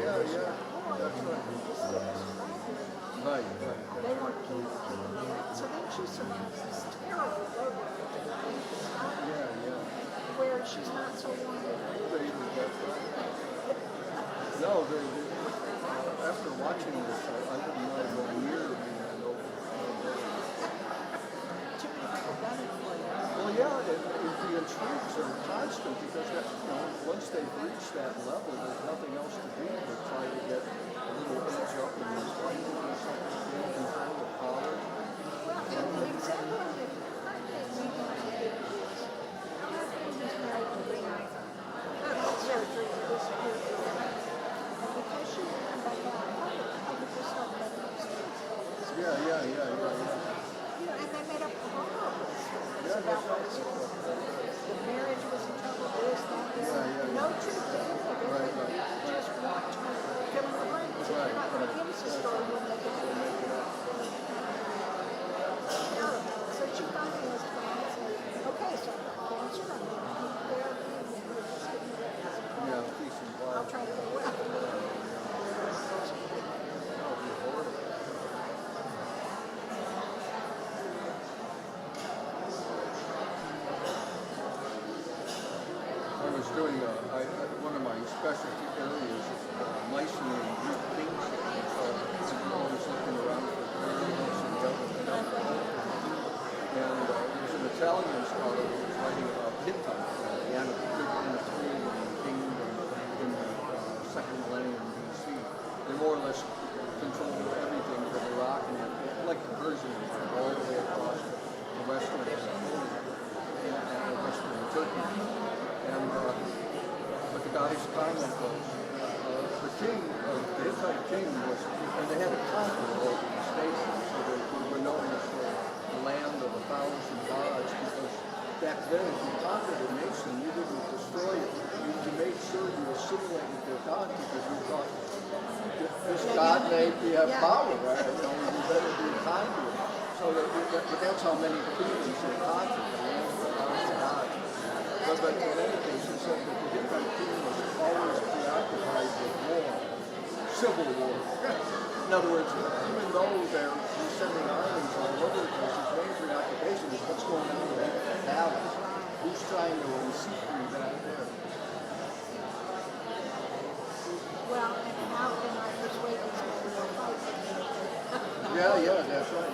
yeah, yeah. That's right. Right, right. They weren't keeping it. So then she survives this terrible road Yeah, yeah. where she's not so wanted. That's right. No, after watching this, I didn't want to go near the Too many people done it for you. Well, yeah, the intrigues are constant because once they've reached that level, there's nothing else to do but try to get a little edge up in this fight or something, gain control of power. Well, and the example of the current day we want to do is our husband is married to the surgery for this period. And because she didn't come back out, I would just start letting those things. Yeah. You know, and they made up horrible stories Yeah, about that's what right. the marriage was in trouble, this, that, the other. Yeah. No truth to any of it. Right. They just want to fill in the blanks. So they're not going to give us a story when they get it. So she finally has plans and said, okay, so I've got cancer, I'm going to keep therapy, and we're just getting ready. Yeah, peace and quiet. I'll try to go well. I was doing one of my specialty areas is licensing and group kingship. So I'm always looking around for parents and government. And there's an Italian scholar who was writing about Hittites, the Anatorian kingdom in the second millennium BC. They more or less controlled everything from Iraq and like the Persian Empire, all the way across the western Turkey. And but the guy's comment was the king, the Hittite king was, and they had to conquer all these nations, so they were known as the land of 1,000 gods, because back then if you conquered a nation, you didn't destroy it. You made sure you assimilated their god because you thought this god may have power, right? You better be kind to it. So but that's how many kingdoms they conquered, the land of 1,000 gods. But in any case, he said that the Hittite king was always preoccupied with war, civil war. In other words, even though they're sending armies all over the place, his main preoccupation is what's going on in that valley. Who's trying to unseat me back there? Well, and how can I persuade these people to fight with me? Yeah, that's right.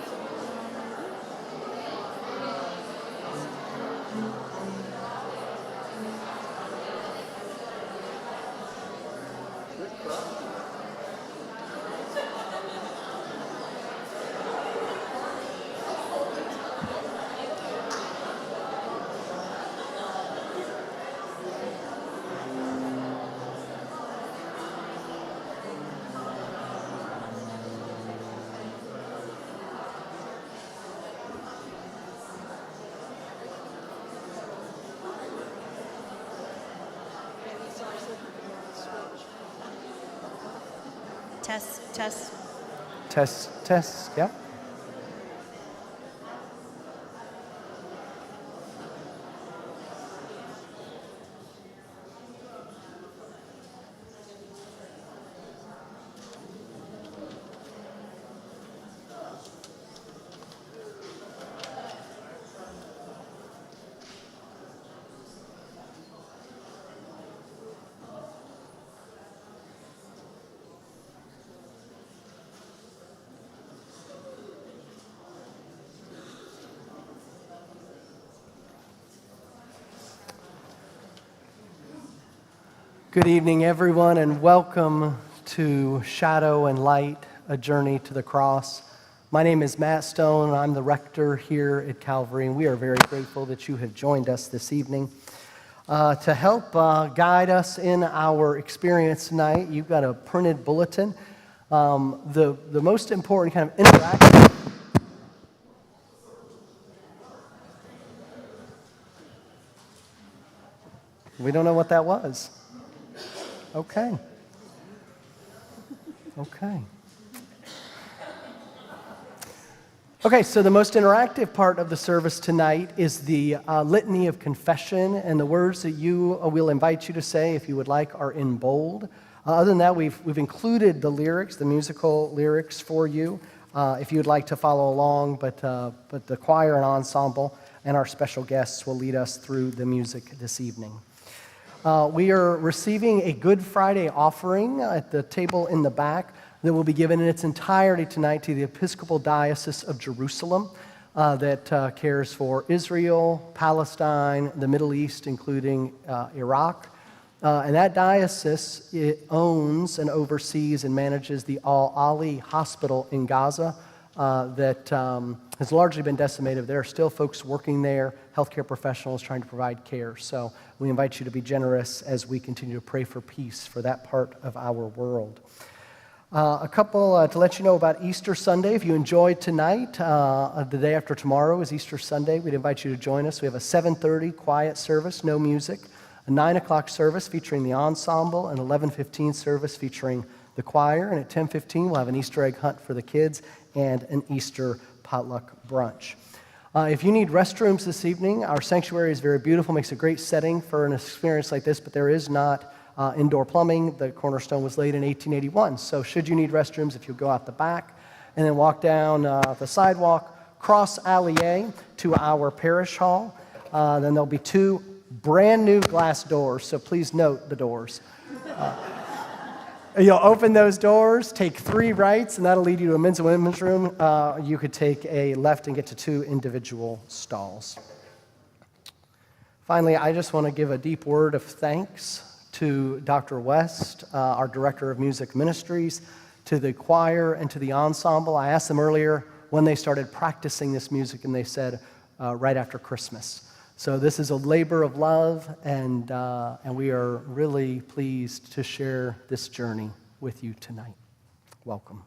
Test, yeah. Good evening, everyone, and welcome to Shadow and Light, a journey to the cross. My name is Matt Stone, and I'm the rector here at Calvary, and we are very grateful that you have joined us this evening. To help guide us in our experience tonight, you've got a printed bulletin. The most important kind of interaction. We don't know what that was. Okay. Okay, so the most interactive part of the service tonight is the litany of confession, and the words that we'll invite you to say, if you would like, are in bold. Other than that, we've included the lyrics, the musical lyrics for you, if you would like to follow along, but the choir and ensemble and our special guests will lead us through the music this evening. We are receiving a Good Friday offering at the table in the back that will be given in its entirety tonight to the Episcopal Diocese of Jerusalem that cares for Israel, Palestine, the Middle East, including Iraq. And that diocese, it owns and oversees and manages the Al-Ali Hospital in Gaza that has largely been decimated. There are still folks working there, healthcare professionals trying to provide care. So we invite you to be generous as we continue to pray for peace for that part of our world. A couple to let you know about Easter Sunday. If you enjoyed tonight, the day after tomorrow is Easter Sunday. We'd invite you to join us. We have a 7:30 quiet service, no music, a 9 o'clock service featuring the ensemble, an 11:15 service featuring the choir, and at 10:15 we'll have an Easter egg hunt for the kids and an Easter potluck brunch. If you need restrooms this evening, our sanctuary is very beautiful, makes a great setting for an experience like this, but there is not indoor plumbing. The cornerstone was laid in 1881, so should you need restrooms, if you go out the back and then walk down the sidewalk, cross Alley A to our parish hall, then there'll be 2 brand new glass doors, so please note the doors. You'll open those doors, take 3 rights, and that'll lead you to a men's and women's room. You could take a left and get to 2 individual stalls. Finally, I just want to give a deep word of thanks to Dr. West, our Director of Music Ministries, to the choir, and to the ensemble. I asked them earlier when they started practicing this music, and they said right after Christmas. So this is a labor of love, and we are really pleased to share this journey with you tonight. Welcome.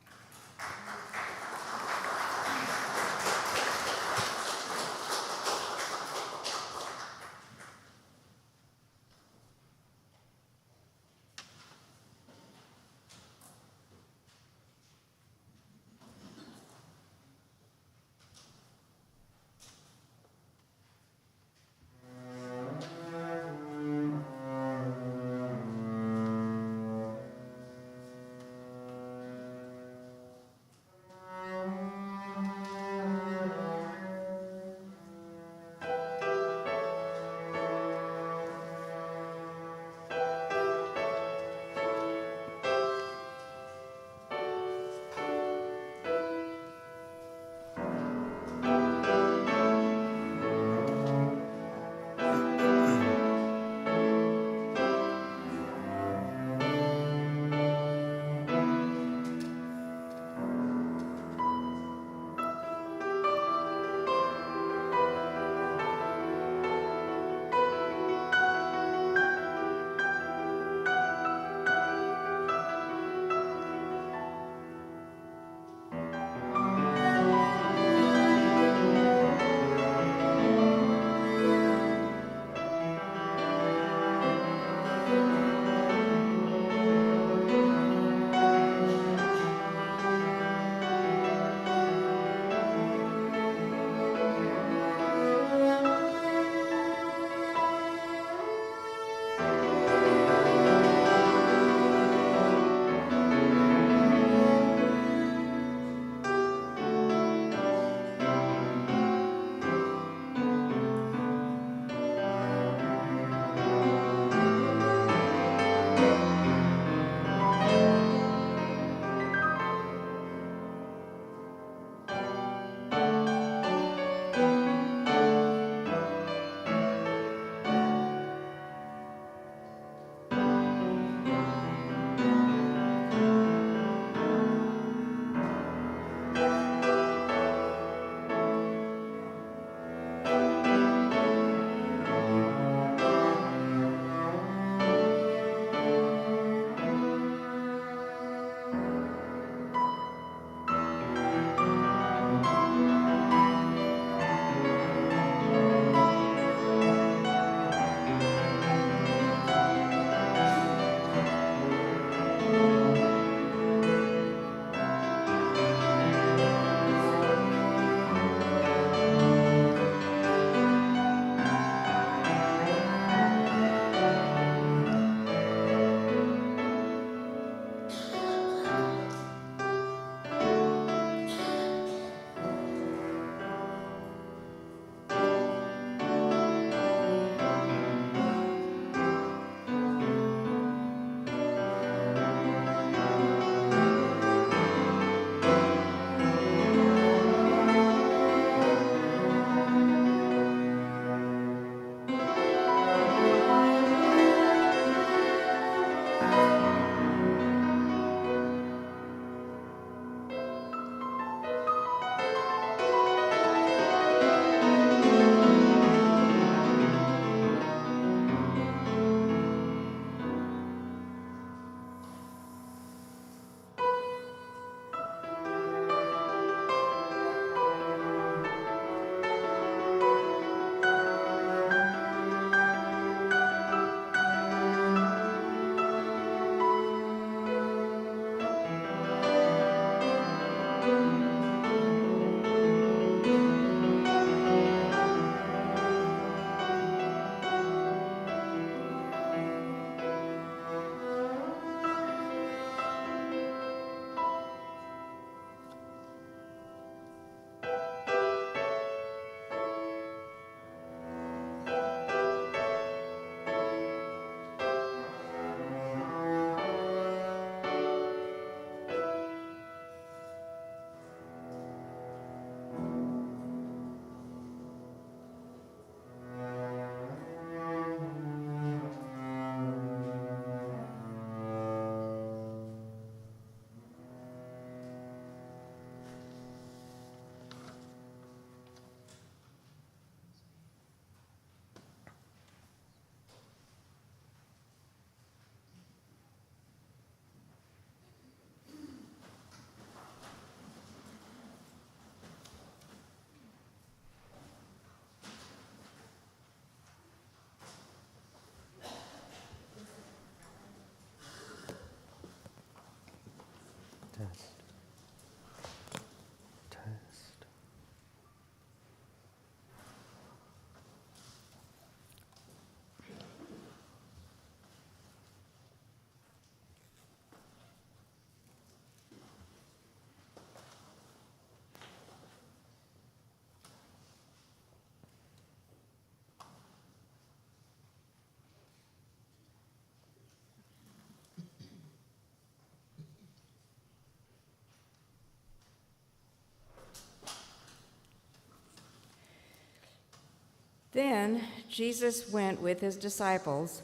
Then Jesus went with his disciples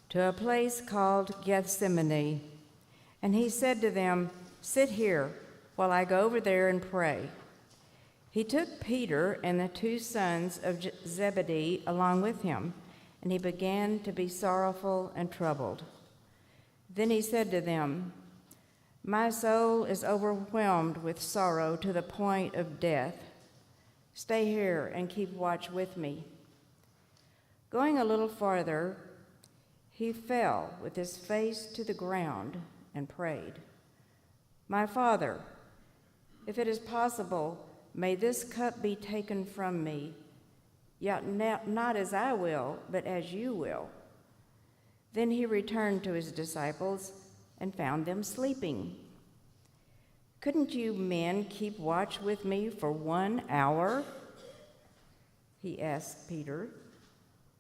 to a place called Gethsemane, and he said to them, "Sit here while I go over there and pray." He took Peter and the two sons of Zebedee along with him, and he began to be sorrowful and troubled. Then he said to them, "My soul is overwhelmed with sorrow to the point of death. Stay here and keep watch with me." Going a little farther, he fell with his face to the ground and prayed, "My Father, if it is possible, may this cup be taken from me, yet not as I will, but as you will." Then he returned to his disciples and found them sleeping. "Couldn't you men keep watch with me for 1 hour?" he asked Peter.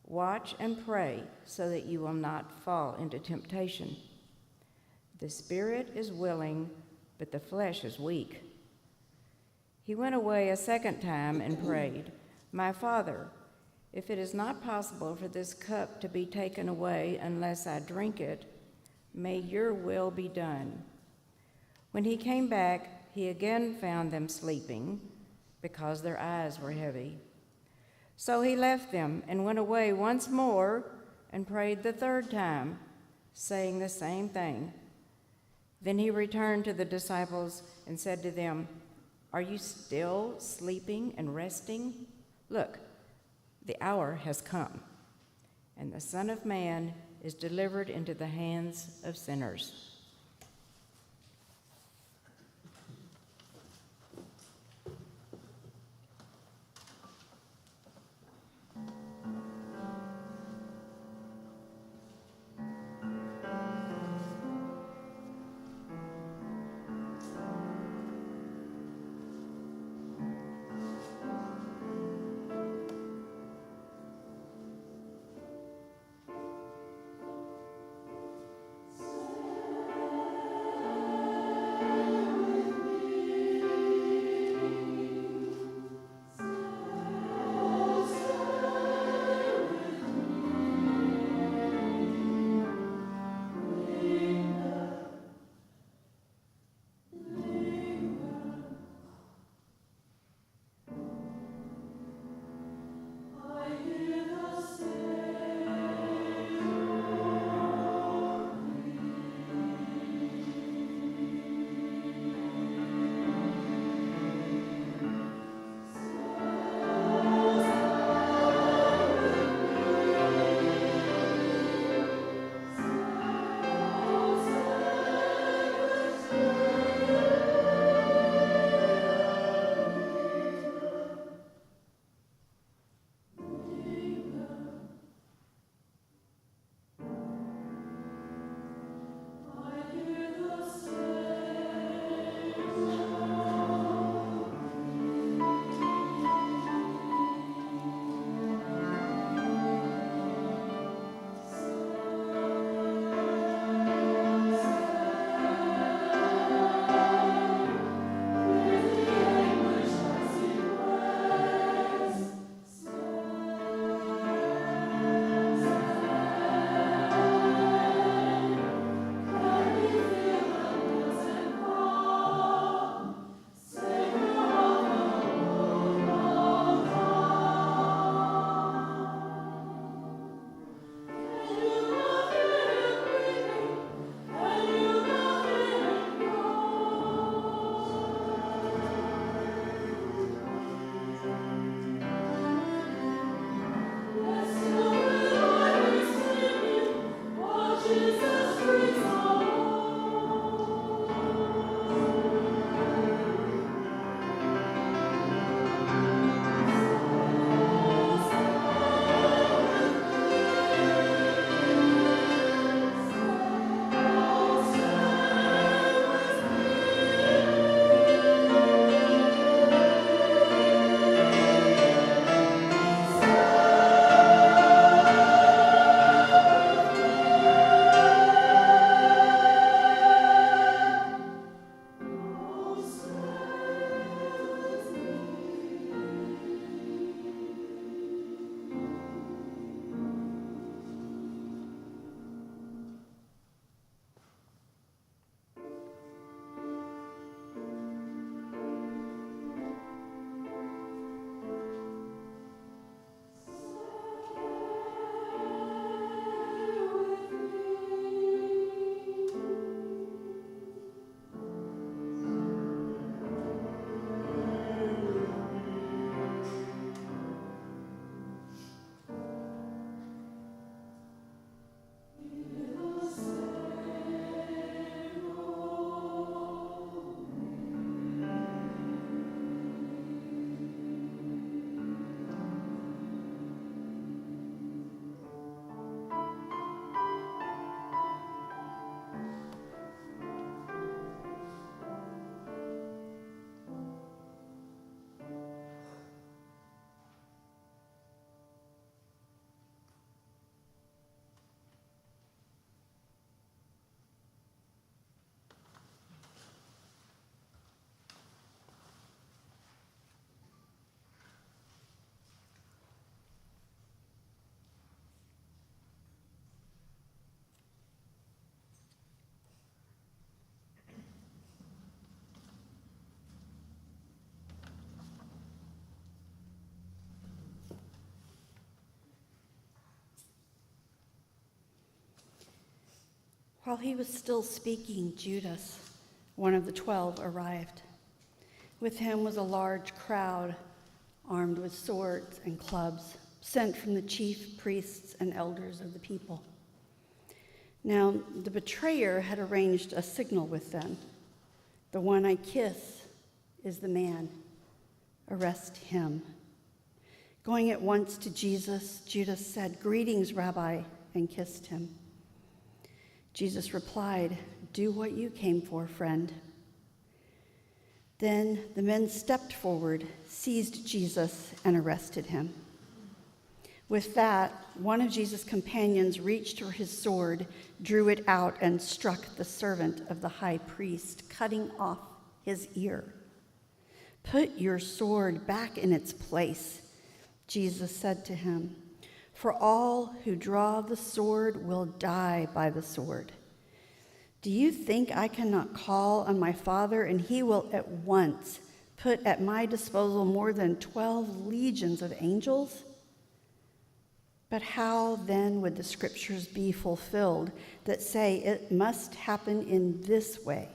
"Watch and pray so that you will not fall into temptation. The spirit is willing, but the flesh is weak." He went away a second time and prayed, "My Father, if it is not possible for this cup to be taken away unless I drink it, may your will be done." When he came back, he again found them sleeping because their eyes were heavy. So he left them and went away once more and prayed the third time, saying the same thing. Then he returned to the disciples and said to them, "Are you still sleeping and resting? Look, the hour has come, and the Son of Man is delivered into the hands of sinners." While he was still speaking, Judas, one of the 12, arrived. With him was a large crowd, armed with swords and clubs, sent from the chief priests and elders of the people. Now, the betrayer had arranged a signal with them. "The one I kiss is the man. Arrest him." Going at once to Jesus, Judas said, "Greetings, Rabbi," and kissed him. Jesus replied, "Do what you came for, friend." Then the men stepped forward, seized Jesus, and arrested him. With that, one of Jesus' companions reached for his sword, drew it out, and struck the servant of the high priest, cutting off his ear. "Put your sword back in its place," Jesus said to him, "for all who draw the sword will die by the sword. Do you think I cannot call on my Father, and he will at once put at my disposal more than 12 legions of angels? But how then would the scriptures be fulfilled that say it must happen in this way?"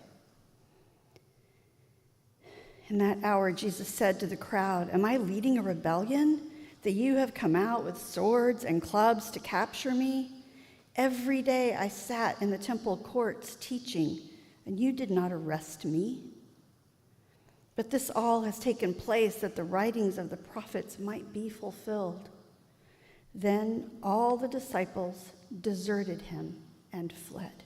In that hour, Jesus said to the crowd, "Am I leading a rebellion that you have come out with swords and clubs to capture me? Every day I sat in the temple courts teaching, and you did not arrest me. But this all has taken place that the writings of the prophets might be fulfilled." Then all the disciples deserted him and fled.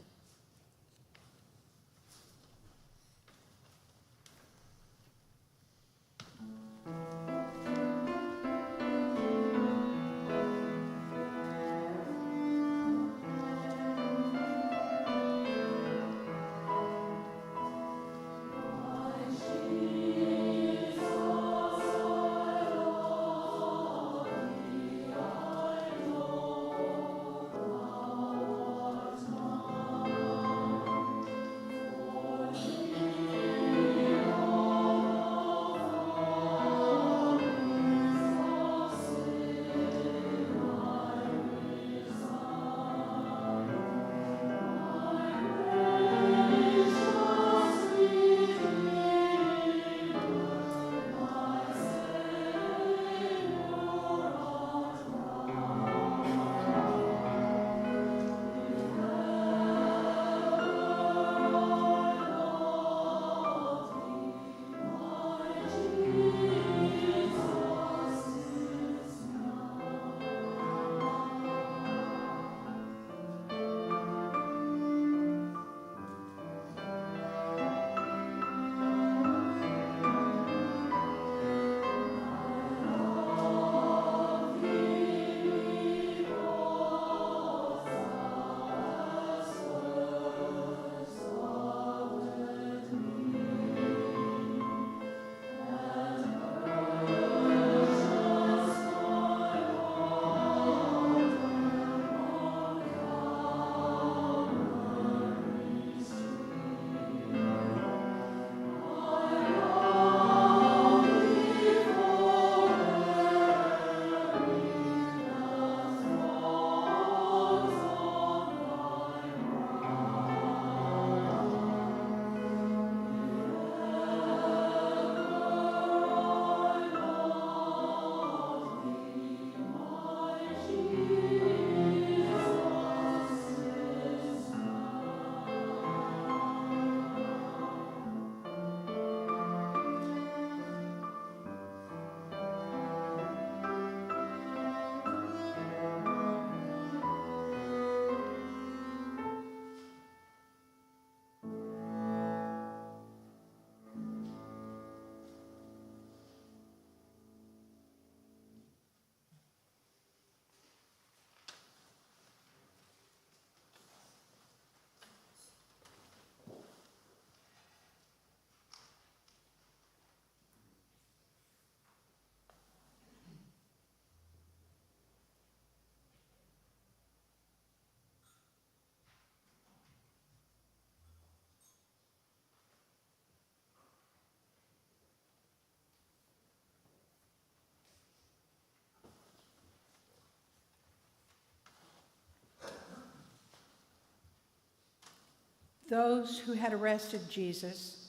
Those who had arrested Jesus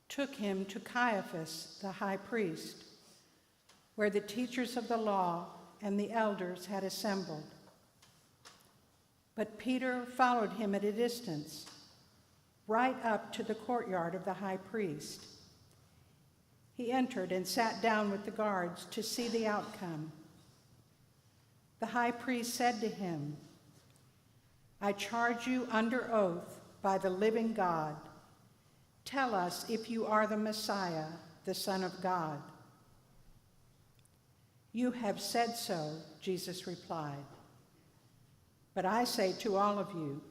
took him to Caiaphas, the high priest, where the teachers of the law and the elders had assembled. But Peter followed him at a distance, right up to the courtyard of the high priest. He entered and sat down with the guards to see the outcome. The high priest said to him, "I charge you under oath by the living God. Tell us if you are the Messiah, the Son of God." "You have said so," Jesus replied. "But I say to all of you,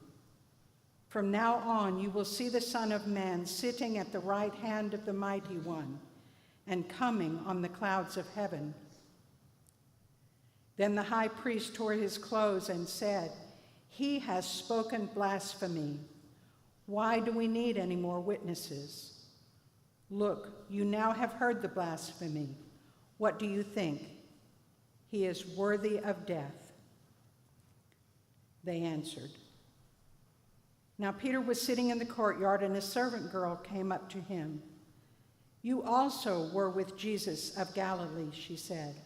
from now on you will see the Son of Man sitting at the right hand of the Mighty One and coming on the clouds of heaven." Then the high priest tore his clothes and said, "He has spoken blasphemy. Why do we need any more witnesses? Look, you now have heard the blasphemy. What do you think? He is worthy of death." They answered. Now Peter was sitting in the courtyard, and a servant girl came up to him. "You also were with Jesus of Galilee," she said.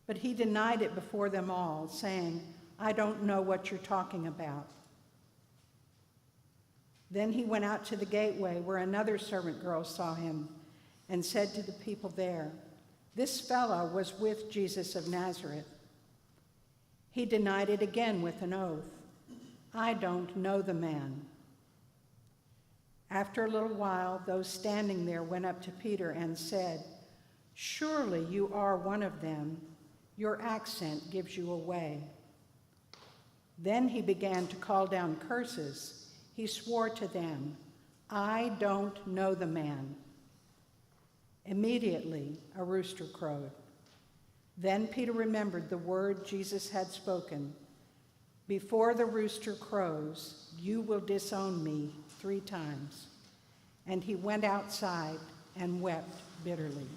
But he denied it before them all, saying, "I don't know what you're talking about." Then he went out to the gateway where another servant girl saw him and said to the people there, "This fellow was with Jesus of Nazareth." He denied it again with an oath, "I don't know the man." After a little while, those standing there went up to Peter and said, "Surely you are one of them. Your accent gives you away." Then he began to call down curses. He swore to them, "I don't know the man." Immediately a rooster crowed. Then Peter remembered the word Jesus had spoken, "Before the rooster crows, you will disown me 3 times." And he went outside and wept bitterly.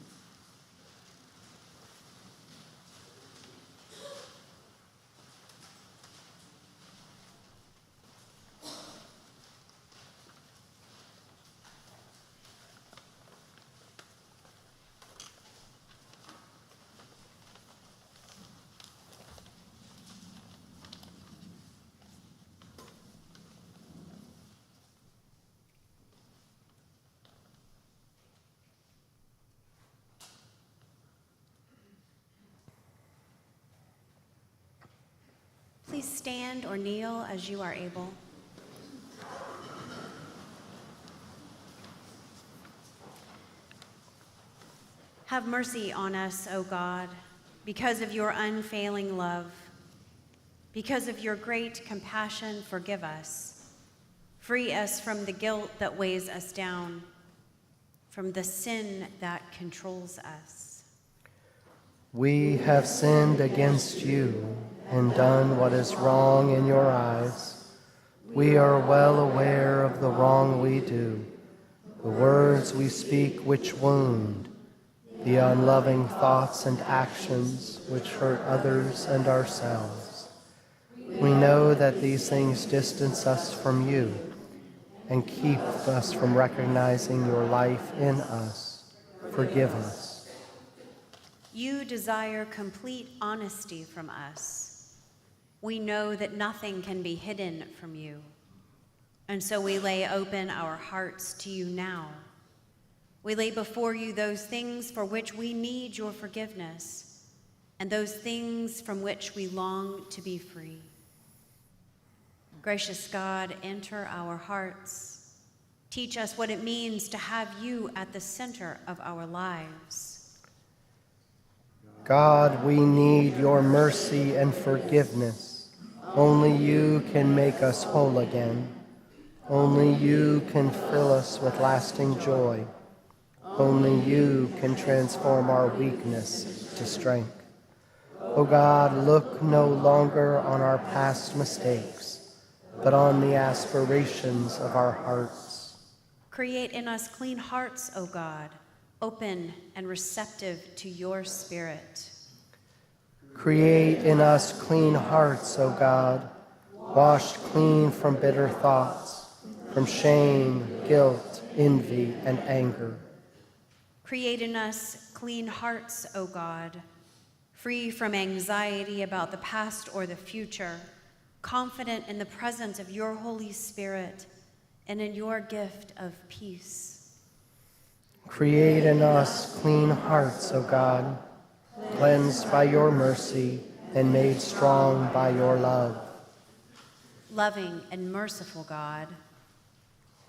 Please stand or kneel as you are able. Have mercy on us, O God, because of your unfailing love. Because of your great compassion, forgive us. Free us from the guilt that weighs us down, from the sin that controls us. We have sinned against you and done what is wrong in your eyes. We are well aware of the wrong we do, the words we speak which wound, the unloving thoughts and actions which hurt others and ourselves. We know that these things distance us from you and keep us from recognizing your life in us. Forgive us. You desire complete honesty from us. We know that nothing can be hidden from you, and so we lay open our hearts to you now. We lay before you those things for which we need your forgiveness, and those things from which we long to be free. Gracious God, enter our hearts. Teach us what it means to have you at the center of our lives. God, we need your mercy and forgiveness. Only you can make us whole again. Only you can fill us with lasting joy. Only you can transform our weakness to strength. O God, look no longer on our past mistakes, but on the aspirations of our hearts. Create in us clean hearts, O God, open and receptive to your Spirit. Create in us clean hearts, O God, washed clean from bitter thoughts, from shame, guilt, envy, and anger. Create in us clean hearts, O God, free from anxiety about the past or the future, confident in the presence of your Holy Spirit and in your gift of peace. Create in us clean hearts, O God, cleansed by your mercy and made strong by your love. Loving and merciful God,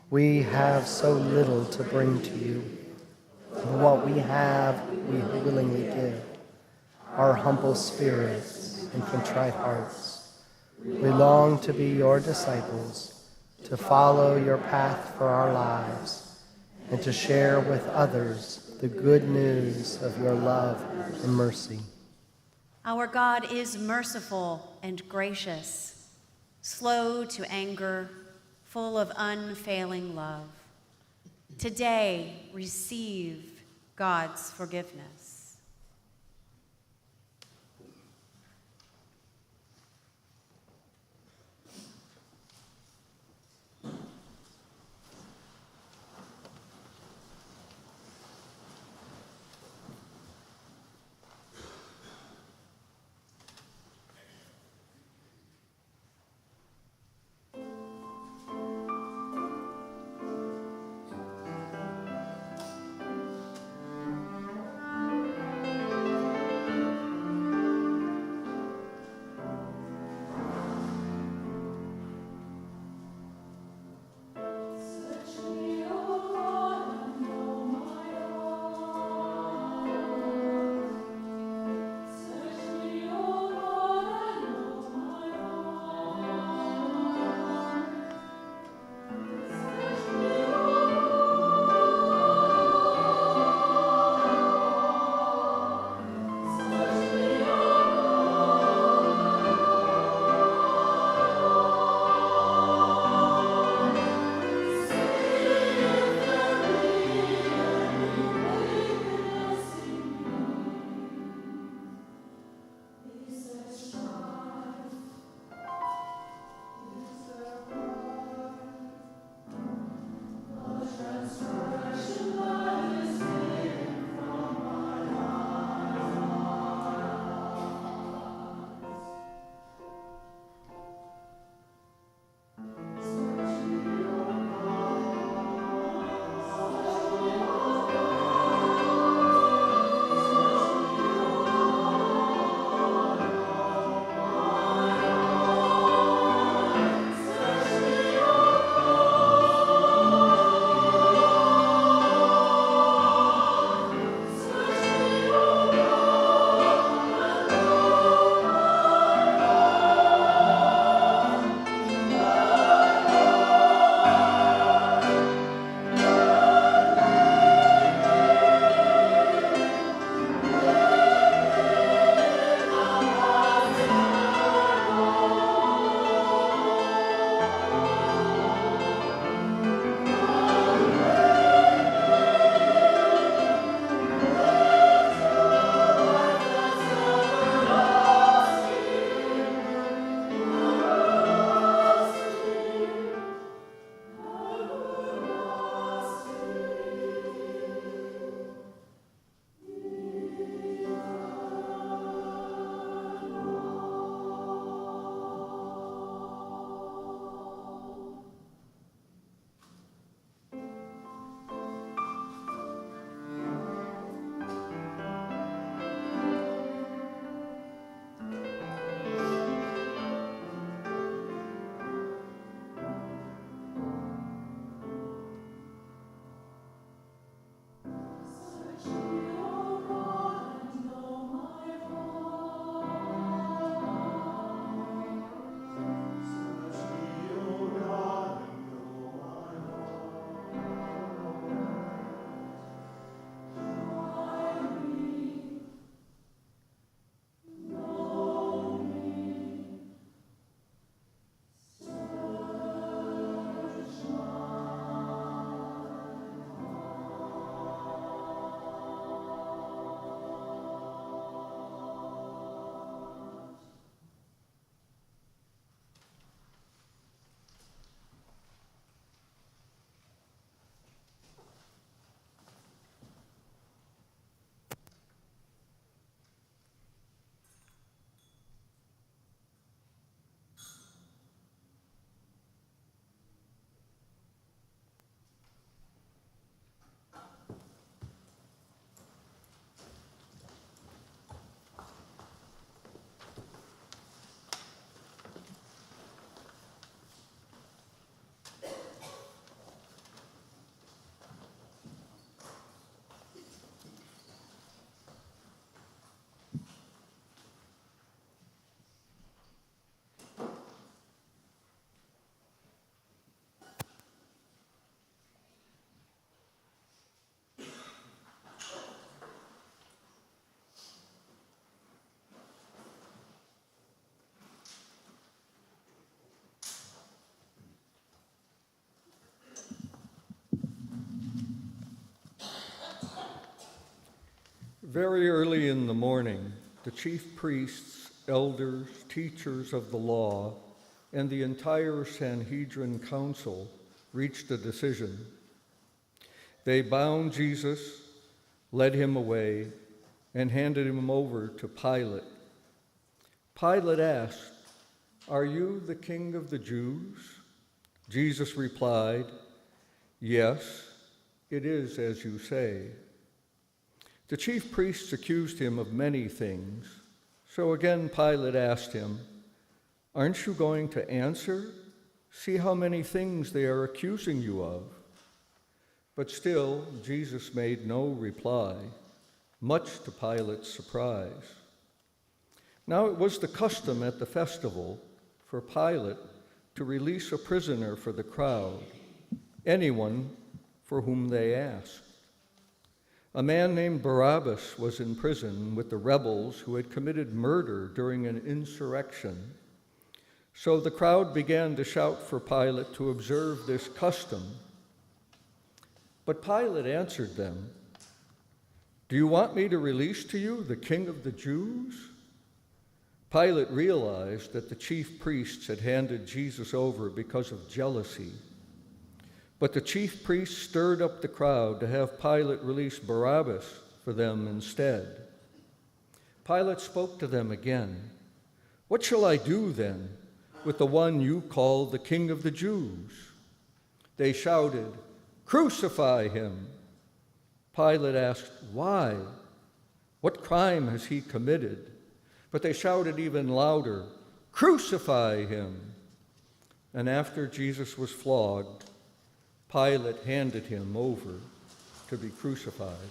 We have so little to bring to you. What we have, we willingly give. Our humble spirits and contrite hearts. We long to be your disciples, to follow your path for our lives, and to share with others the good news of your love and mercy. our God is merciful and gracious, slow to anger, full of unfailing love. Today, receive God's forgiveness. Very early in the morning, the chief priests, elders, teachers of the law, and the entire Sanhedrin council reached a decision. They bound Jesus, led him away, and handed him over to Pilate. Pilate asked, "Are you the king of the Jews?" Jesus replied, "Yes, it is as you say." The chief priests accused him of many things. So again Pilate asked him, "Aren't you going to answer? See how many things they are accusing you of." But still, Jesus made no reply, much to Pilate's surprise. Now it was the custom at the festival for Pilate to release a prisoner for the crowd, anyone for whom they asked. A man named Barabbas was in prison with the rebels who had committed murder during an insurrection. So the crowd began to shout for Pilate to observe this custom. But Pilate answered them, "Do you want me to release to you the king of the Jews?" Pilate realized that the chief priests had handed Jesus over because of jealousy. But the chief priests stirred up the crowd to have Pilate release Barabbas for them instead. Pilate spoke to them again. "What shall I do then with the one you call the King of the Jews?" They shouted, "Crucify him!" Pilate asked, "Why? What crime has he committed?" But they shouted even louder, "Crucify him!" And after Jesus was flogged, Pilate handed him over to be crucified.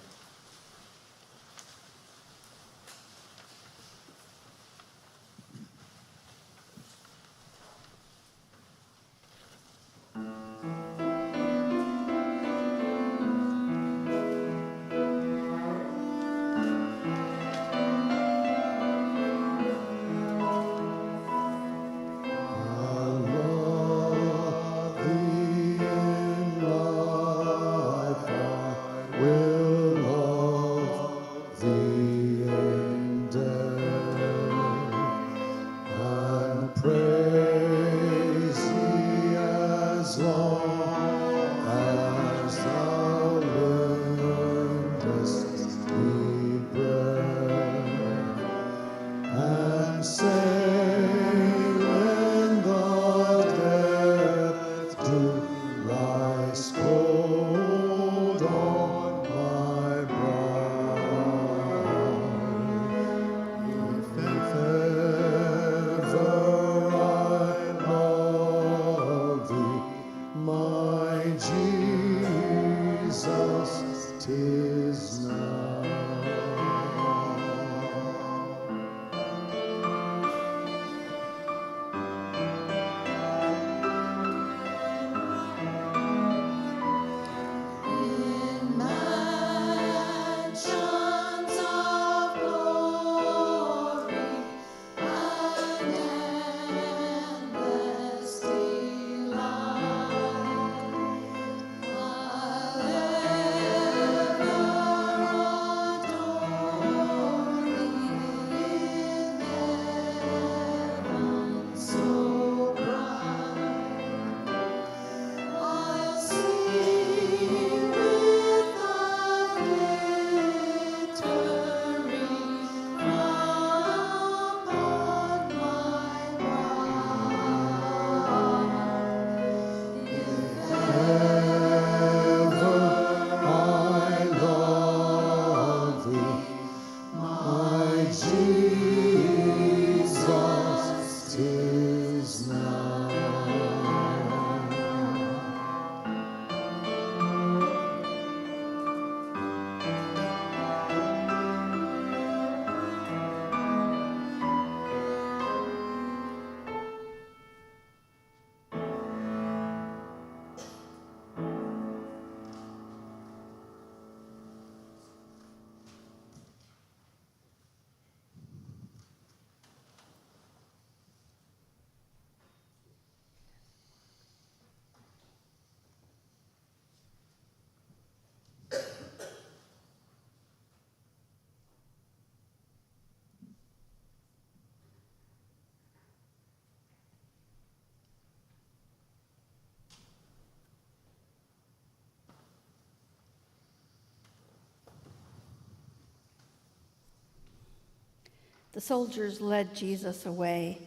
The soldiers led Jesus away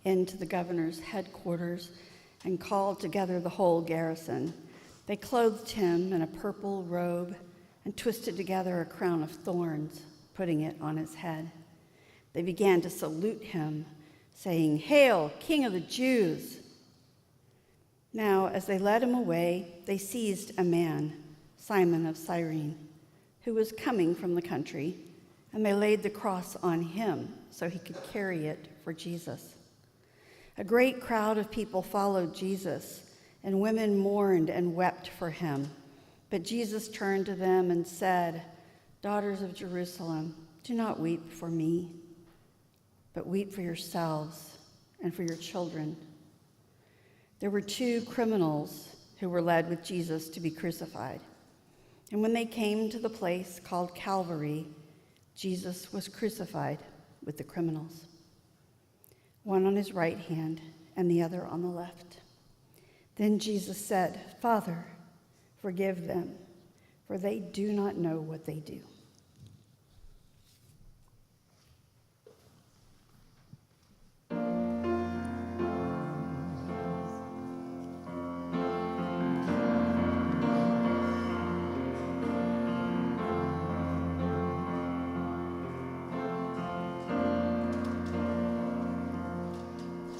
into the governor's headquarters and called together the whole garrison. They clothed him in a purple robe and twisted together a crown of thorns, putting it on his head. They began to salute him, saying, "Hail, King of the Jews!" Now, as they led him away, they seized a man, Simon of Cyrene, who was coming from the country, and they laid the cross on him so he could carry it for Jesus. A great crowd of people followed Jesus, and women mourned and wept for him. But Jesus turned to them and said, "Daughters of Jerusalem, do not weep for me, but weep for yourselves and for your children." There were 2 criminals who were led with Jesus to be crucified. And when they came to the place called Calvary, Jesus was crucified with the criminals, one on his right hand and the other on the left. Then Jesus said, "Father, forgive them, for they do not know what they do."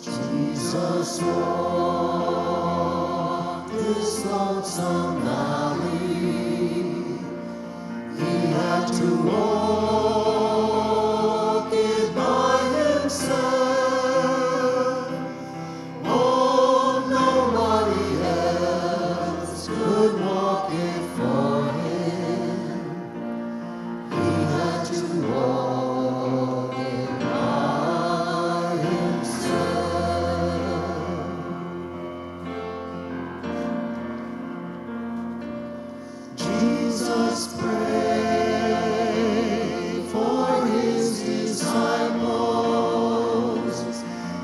Jesus walked this lonesome valley. He had to walk it by himself. Oh, nobody else could walk it for him. He had to walk it by himself. Jesus prayed for his disciples.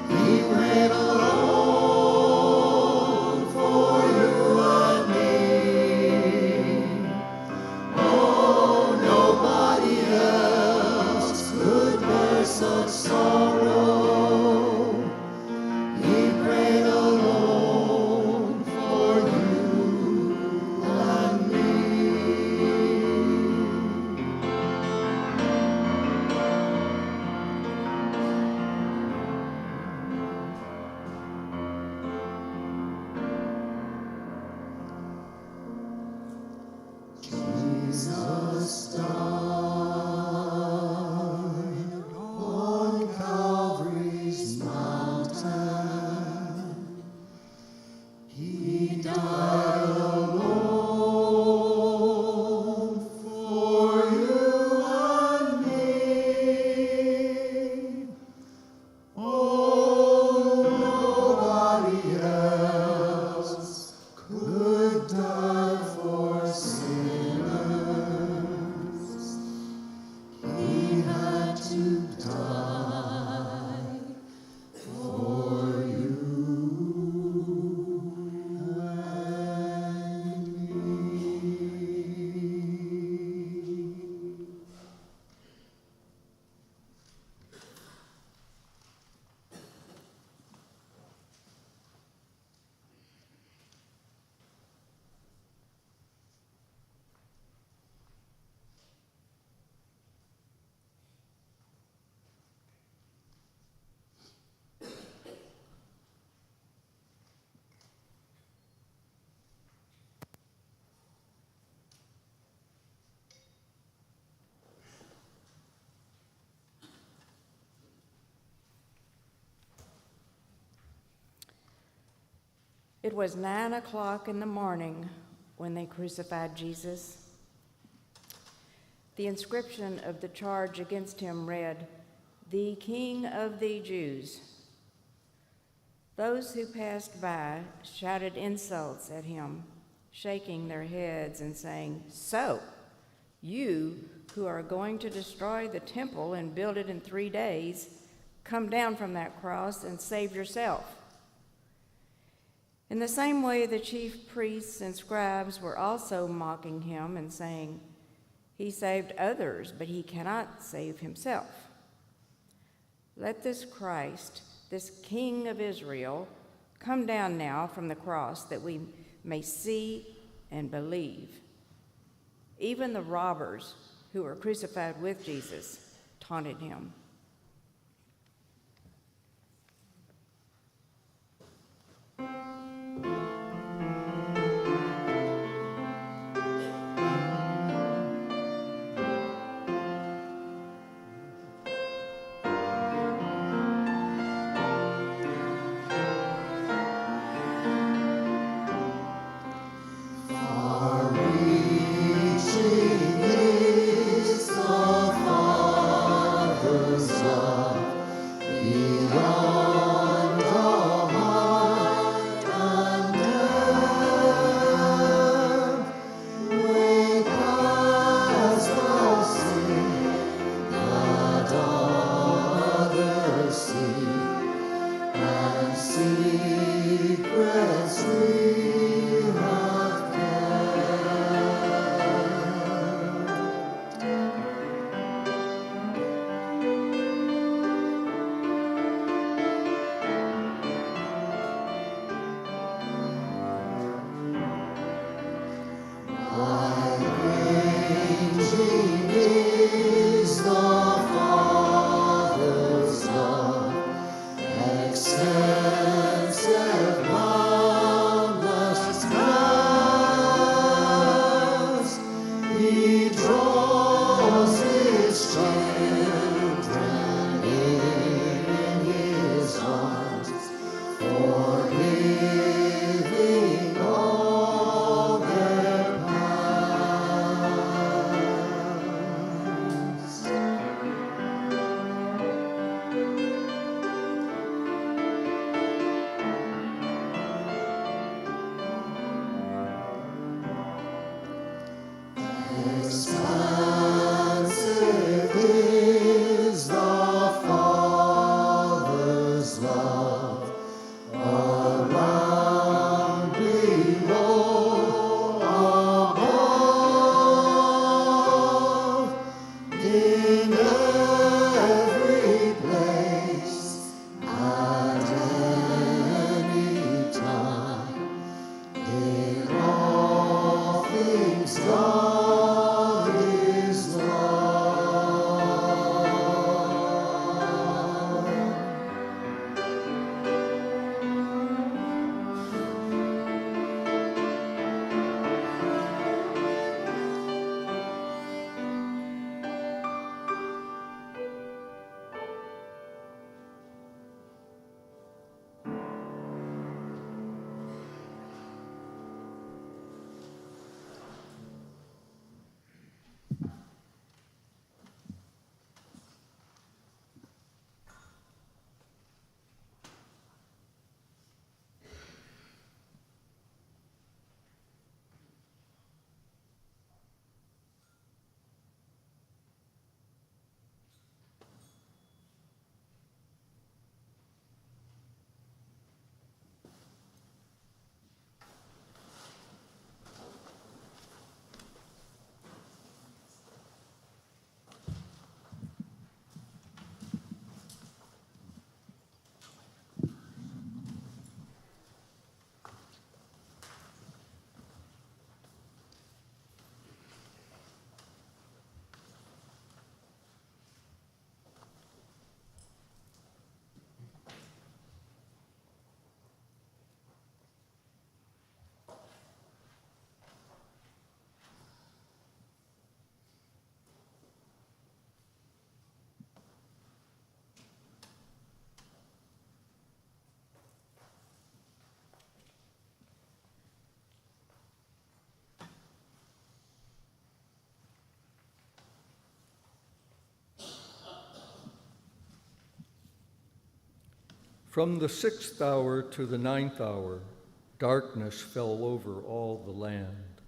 He prayed alone for you and me. Oh, nobody else could bear such sorrow. He prayed alone for you and me. Jesus died on Calvary's mountain. He died alone for you and me. Oh, nobody else could die for sinners. He had to die for you and me. It was 9 o'clock in the morning when they crucified Jesus. The inscription of the charge against him read, "The King of the Jews." Those who passed by shouted insults at him, shaking their heads and saying, "So, you who are going to destroy the temple and build it in 3 days, come down from that cross and save yourself." In the same way, the chief priests and scribes were also mocking him and saying, "He saved others, but he cannot save himself. Let this Christ, this King of Israel, come down now from the cross that we may see and believe." Even the robbers who were crucified with Jesus taunted him. From the 6th hour to the 9th hour, darkness fell over all the land.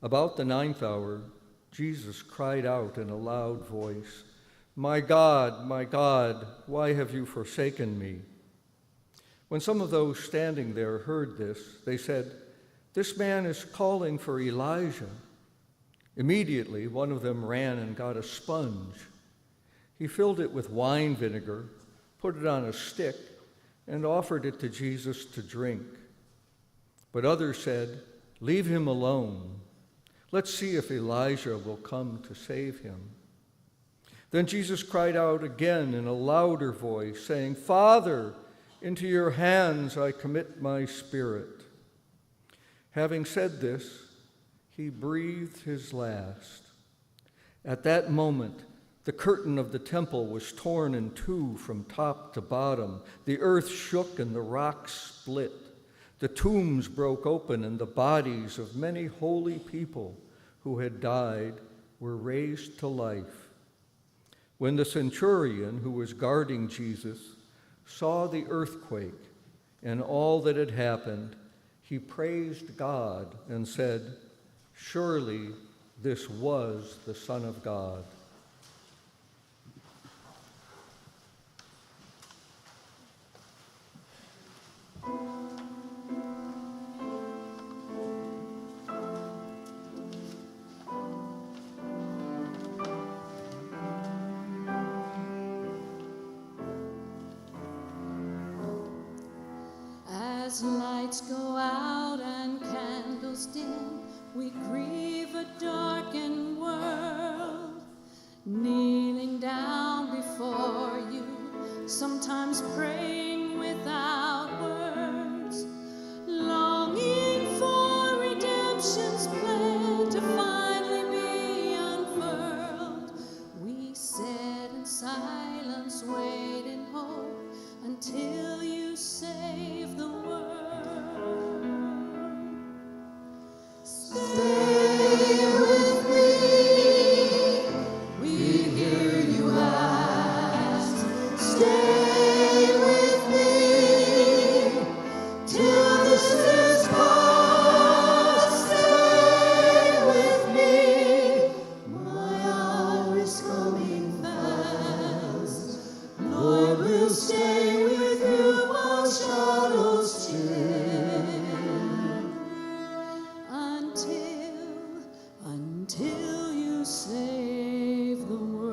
About the 9th hour, Jesus cried out in a loud voice, my God, why have you forsaken me?" When some of those standing there heard this, they said, "This man is calling for Elijah." Immediately, one of them ran and got a sponge. He filled it with wine vinegar, put it on a stick, and offered it to Jesus to drink. But others said, "Leave him alone. Let's see if Elijah will come to save him." Then Jesus cried out again in a louder voice, saying, "Father, into your hands I commit my spirit." Having said this, he breathed his last. At that moment, the curtain of the temple was torn in two from top to bottom. The earth shook and the rocks split. The tombs broke open, and the bodies of many holy people who had died were raised to life. When the centurion who was guarding Jesus saw the earthquake and all that had happened, he praised God and said, "Surely this was the Son of God." As lights go out and candles dim, we grieve a darkened world, kneeling down before you, sometimes praying without words, longing for redemption's plan to finally be unfurled. We sit in silence, wait in hope until you save the world. Stay with me, we hear you ask. Stay with me till this is past. Stay with me, my hour is coming fast. Lord, we'll stay with you while shadows chill, until you save the world.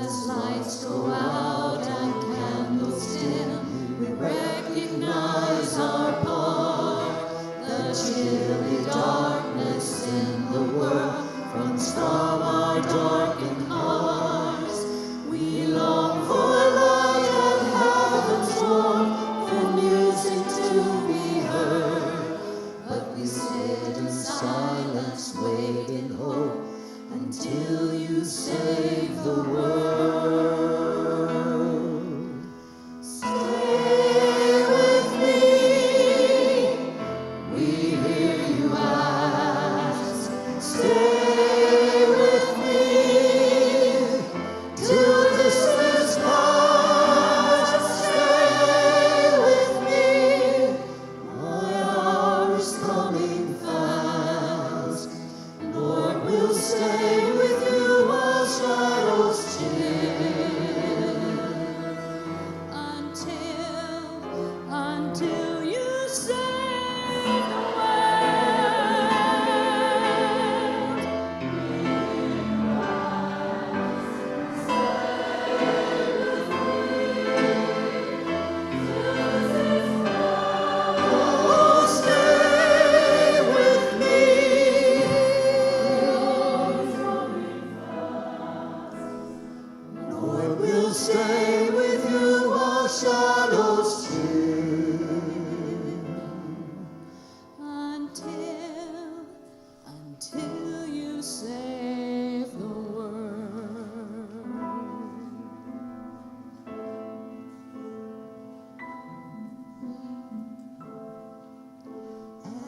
As lights go out and candles dim, we recognize our part. The chilly darkness in the world comes from our darkened hearts. We long for light and heaven's warmth, for music to be heard. But we sit in silence, wait in hope until you save the world. Stay with me, we hear you ask. Stay with me till this is past. Stay with me, my hour is coming fast. Lord, we'll stay with you while shadows chill, until you save the world. Oh, stay with me, Lord, we'll stay with you while shadows chill, until you save the world.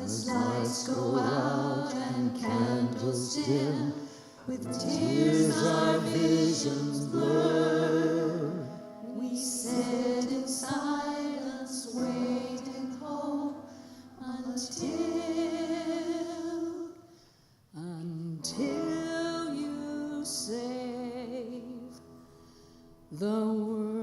As lights go out and candles dim, with tears our visions blur, we sit in silence, wait in hope until you say the world.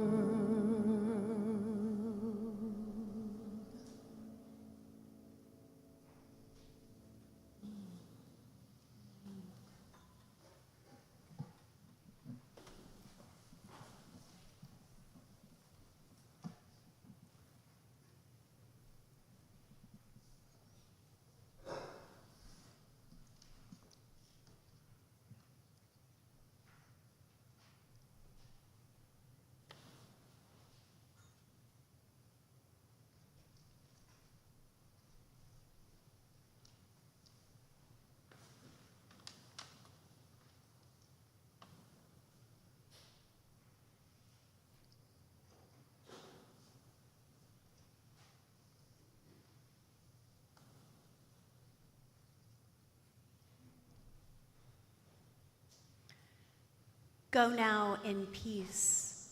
Go now in peace.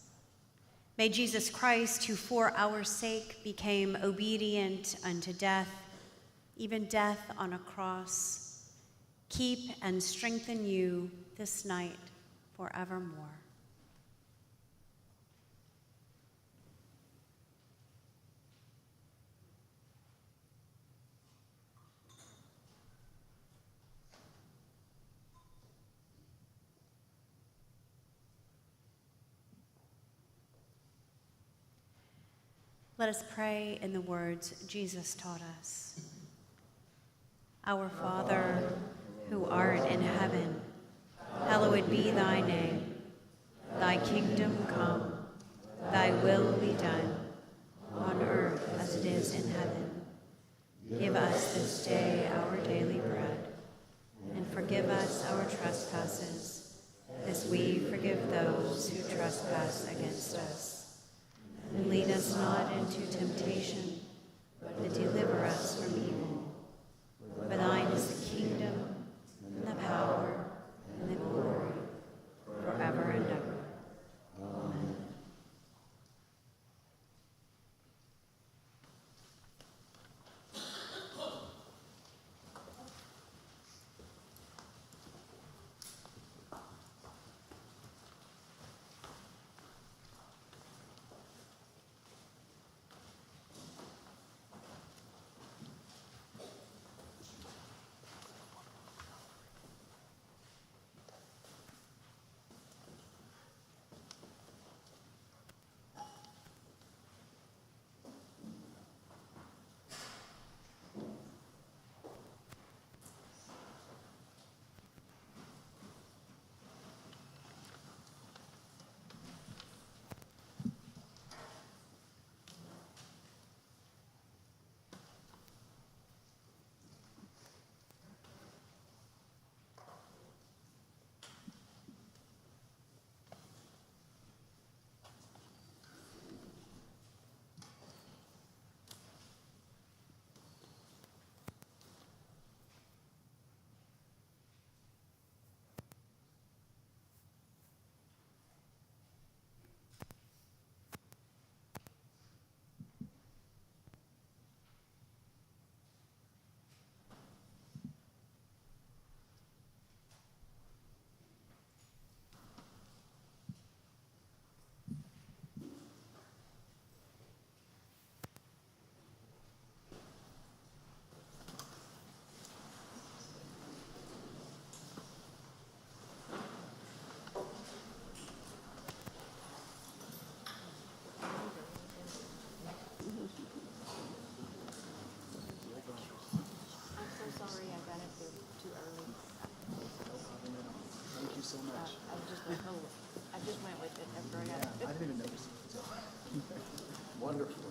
May Jesus Christ, who for our sake became obedient unto death, even death on a cross, keep and strengthen you this night forevermore. Let us pray in the words Jesus taught us. Our Father, who art in heaven, hallowed be thy name. Thy kingdom come, thy will be done, on earth as it is in heaven. Give us this day our daily bread, and forgive us our trespasses, as we forgive those who trespass against us. And lead us not into temptation, but deliver us from evil. For thine is the kingdom, and the power, and the glory, forever and ever. Amen. so much. I just went with it after I got it. I didn't even notice it. Wonderful.